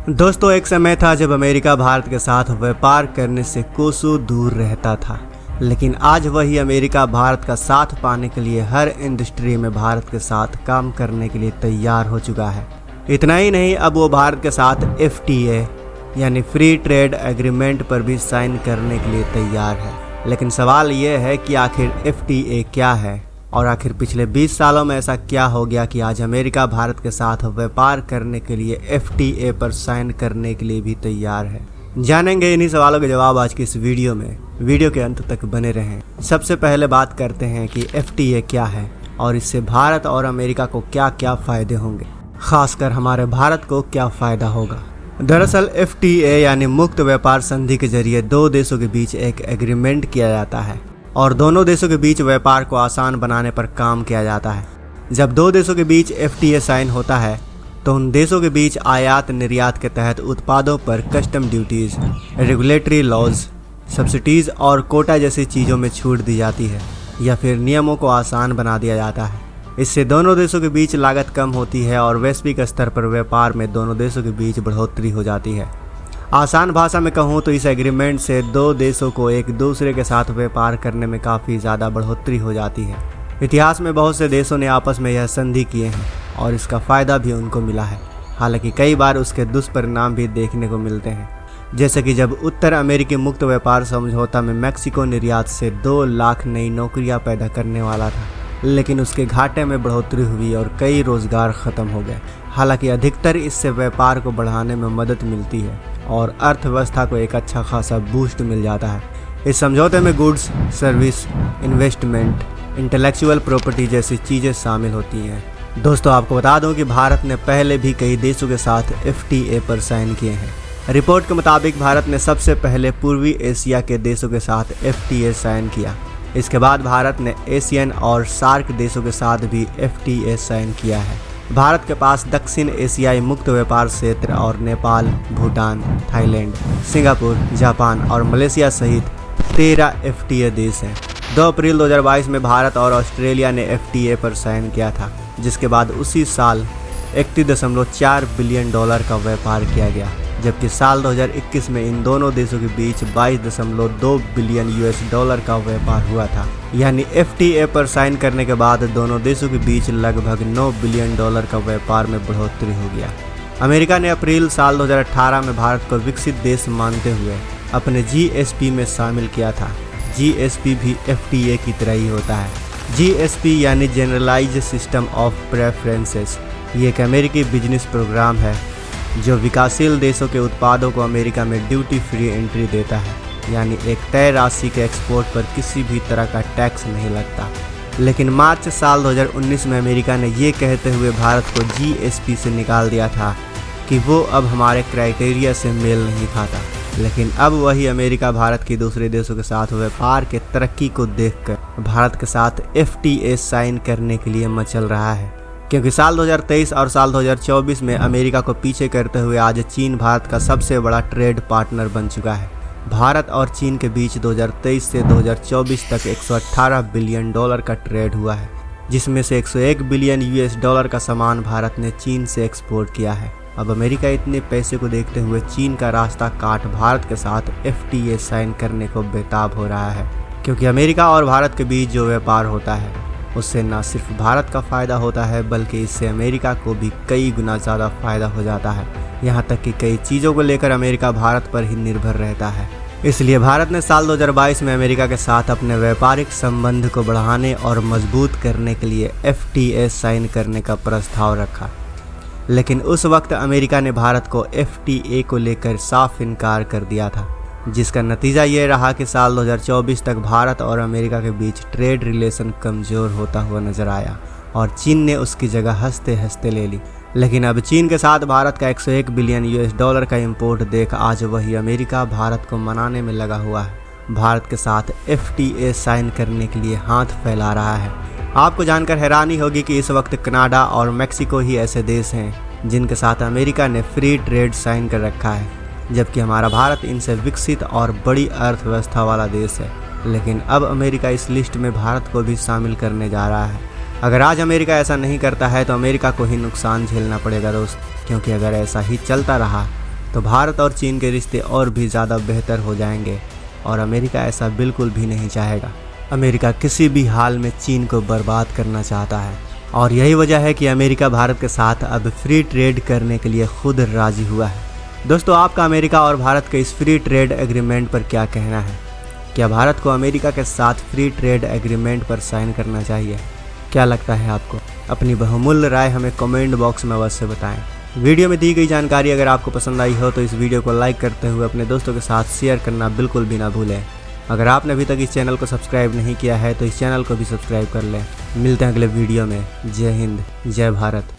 दोस्तों, एक समय था जब अमेरिका भारत के साथ व्यापार करने से कोसों दूर रहता था, लेकिन आज वही अमेरिका भारत का साथ पाने के लिए हर इंडस्ट्री में भारत के साथ काम करने के लिए तैयार हो चुका है। इतना ही नहीं, अब वो भारत के साथ FTA यानी फ्री ट्रेड एग्रीमेंट पर भी साइन करने के लिए तैयार है। लेकिन सवाल ये है कि आखिर FTA क्या है और आखिर पिछले 20 सालों में ऐसा क्या हो गया कि आज अमेरिका भारत के साथ व्यापार करने के लिए FTA पर साइन करने के लिए भी तैयार है। जानेंगे इन्हीं सवालों के जवाब आज की इस वीडियो में। वीडियो के अंत तक बने रहें। सबसे पहले बात करते हैं कि FTA क्या है और इससे भारत और अमेरिका को क्या क्या फायदे होंगे, खासकर हमारे भारत को क्या फायदा होगा। दरअसल FTA यानी मुक्त व्यापार संधि के जरिए दो देशों के बीच एक एग्रीमेंट किया जाता है और दोनों देशों के बीच व्यापार को आसान बनाने पर काम किया जाता है। जब दो देशों के बीच FTA साइन होता है तो उन देशों के बीच आयात निर्यात के तहत उत्पादों पर custom duties, regulatory laws, subsidies और कोटा जैसी चीज़ों में छूट दी जाती है या फिर नियमों को आसान बना दिया जाता है। इससे दोनों देशों के बीच लागत कम होती है और वैश्विक स्तर पर व्यापार में दोनों देशों के बीच बढ़ोतरी हो जाती है। आसान भाषा में कहूँ तो इस एग्रीमेंट से दो देशों को एक दूसरे के साथ व्यापार करने में काफ़ी ज़्यादा बढ़ोतरी हो जाती है। इतिहास में बहुत से देशों ने आपस में यह संधि किए हैं और इसका फ़ायदा भी उनको मिला है। हालांकि कई बार उसके दुष्परिणाम भी देखने को मिलते हैं, जैसे कि जब उत्तर अमेरिकी मुक्त व्यापार समझौता में मैक्सिको निर्यात से 2 लाख नई नौकरियां पैदा करने वाला था, लेकिन उसके घाटे में बढ़ोतरी हुई और कई रोजगार ख़त्म हो गए। हालांकि अधिकतर इससे व्यापार को बढ़ाने में मदद मिलती है और अर्थव्यवस्था को एक अच्छा खासा बूस्ट मिल जाता है। इस समझौते में goods, service, investment, intellectual property जैसी चीज़ें शामिल होती हैं। दोस्तों, आपको बता दूं कि भारत ने पहले भी कई देशों के साथ FTA पर साइन किए हैं। रिपोर्ट के मुताबिक भारत ने सबसे पहले पूर्वी एशिया के देशों के साथ FTA साइन किया। इसके बाद भारत ने एशियन और सार्क देशों के साथ भी FTA साइन किया है। भारत के पास दक्षिण एशियाई मुक्त व्यापार क्षेत्र और Nepal, Bhutan, Thailand, Singapore, Japan और मलेशिया सहित 13 FTA देश हैं। 2 अप्रैल 2022 में भारत और ऑस्ट्रेलिया ने FTA पर साइन किया था, जिसके बाद उसी साल $31.4 बिलियन का व्यापार किया गया, जबकि साल 2021 में इन दोनों देशों के बीच $22.2 बिलियन का व्यापार हुआ था। यानी FTA पर साइन करने के बाद दोनों देशों के बीच लगभग $9 बिलियन का व्यापार में बढ़ोतरी हो गया। अमेरिका ने अप्रैल साल 2018 में भारत को विकसित देश मानते हुए अपने GSP में शामिल किया था। GSP भी FTA की तरह ही होता है। GSP यानी जनरलाइज्ड सिस्टम ऑफ प्रेफरेंसेस, ये एक अमेरिकी बिजनेस प्रोग्राम है जो विकासशील देशों के उत्पादों को अमेरिका में ड्यूटी फ्री एंट्री देता है, यानी एक तय राशि के एक्सपोर्ट पर किसी भी तरह का टैक्स नहीं लगता। लेकिन मार्च साल 2019 में अमेरिका ने ये कहते हुए भारत को GSP से निकाल दिया था कि वो अब हमारे क्राइटेरिया से मेल नहीं खाता। लेकिन अब वही अमेरिका भारत के दूसरे देशों के साथ व्यापार के तरक्की को देखकर भारत के साथ FTA साइन करने के लिए मचल रहा है, क्योंकि साल 2023 और साल 2024 में अमेरिका को पीछे करते हुए आज चीन भारत का सबसे बड़ा ट्रेड पार्टनर बन चुका है। भारत और चीन के बीच 2023 से 2024 तक $118 बिलियन का ट्रेड हुआ है, जिसमें से $101 बिलियन का सामान भारत ने चीन से एक्सपोर्ट किया है। अब अमेरिका इतने पैसे को देखते हुए चीन का रास्ता काट भारत के साथ FTA साइन करने को बेताब हो रहा है, क्योंकि अमेरिका और भारत के बीच जो व्यापार होता है उससे न सिर्फ भारत का फ़ायदा होता है, बल्कि इससे अमेरिका को भी कई गुना ज़्यादा फ़ायदा हो जाता है। यहाँ तक कि कई चीज़ों को लेकर अमेरिका भारत पर ही निर्भर रहता है। इसलिए भारत ने साल 2022 में अमेरिका के साथ अपने व्यापारिक संबंध को बढ़ाने और मजबूत करने के लिए FTA साइन करने का प्रस्ताव रखा। लेकिन उस वक्त अमेरिका ने भारत को FTA को लेकर साफ इनकार कर दिया था, जिसका नतीजा ये रहा कि साल 2024 तक भारत और अमेरिका के बीच ट्रेड रिलेशन कमज़ोर होता हुआ नजर आया और चीन ने उसकी जगह हंसते हंसते ले ली। लेकिन अब चीन के साथ भारत का $101 बिलियन का इंपोर्ट देख आज वही अमेरिका भारत को मनाने में लगा हुआ है। भारत के साथ FTA साइन करने के लिए हाथ फैला रहा है। आपको जानकर हैरानी होगी कि इस वक्त कनाडा और मैक्सिको ही ऐसे देश हैं जिनके साथ अमेरिका ने फ्री ट्रेड साइन कर रखा है, जबकि हमारा भारत इनसे विकसित और बड़ी अर्थव्यवस्था वाला देश है। लेकिन अब अमेरिका इस लिस्ट में भारत को भी शामिल करने जा रहा है। अगर आज अमेरिका ऐसा नहीं करता है तो अमेरिका को ही नुकसान झेलना पड़ेगा दोस्त, क्योंकि अगर ऐसा ही चलता रहा तो भारत और चीन के रिश्ते और भी ज़्यादा बेहतर हो जाएंगे और अमेरिका ऐसा बिल्कुल भी नहीं चाहेगा। अमेरिका किसी भी हाल में चीन को बर्बाद करना चाहता है और यही वजह है कि अमेरिका भारत के साथ अब फ्री ट्रेड करने के लिए खुद राजी हुआ है। दोस्तों, आपका अमेरिका और भारत के इस फ्री ट्रेड एग्रीमेंट पर क्या कहना है? क्या भारत को अमेरिका के साथ फ्री ट्रेड एग्रीमेंट पर साइन करना चाहिए? क्या लगता है आपको? अपनी बहुमूल्य राय हमें कमेंट बॉक्स में अवश्य बताएं। वीडियो में दी गई जानकारी अगर आपको पसंद आई हो तो इस वीडियो को लाइक करते हुए अपने दोस्तों के साथ शेयर करना बिल्कुल भी ना भूलें। अगर आपने अभी तक इस चैनल को सब्सक्राइब नहीं किया है तो इस चैनल को भी सब्सक्राइब कर लें। मिलते हैं अगले वीडियो में। जय हिंद, जय भारत।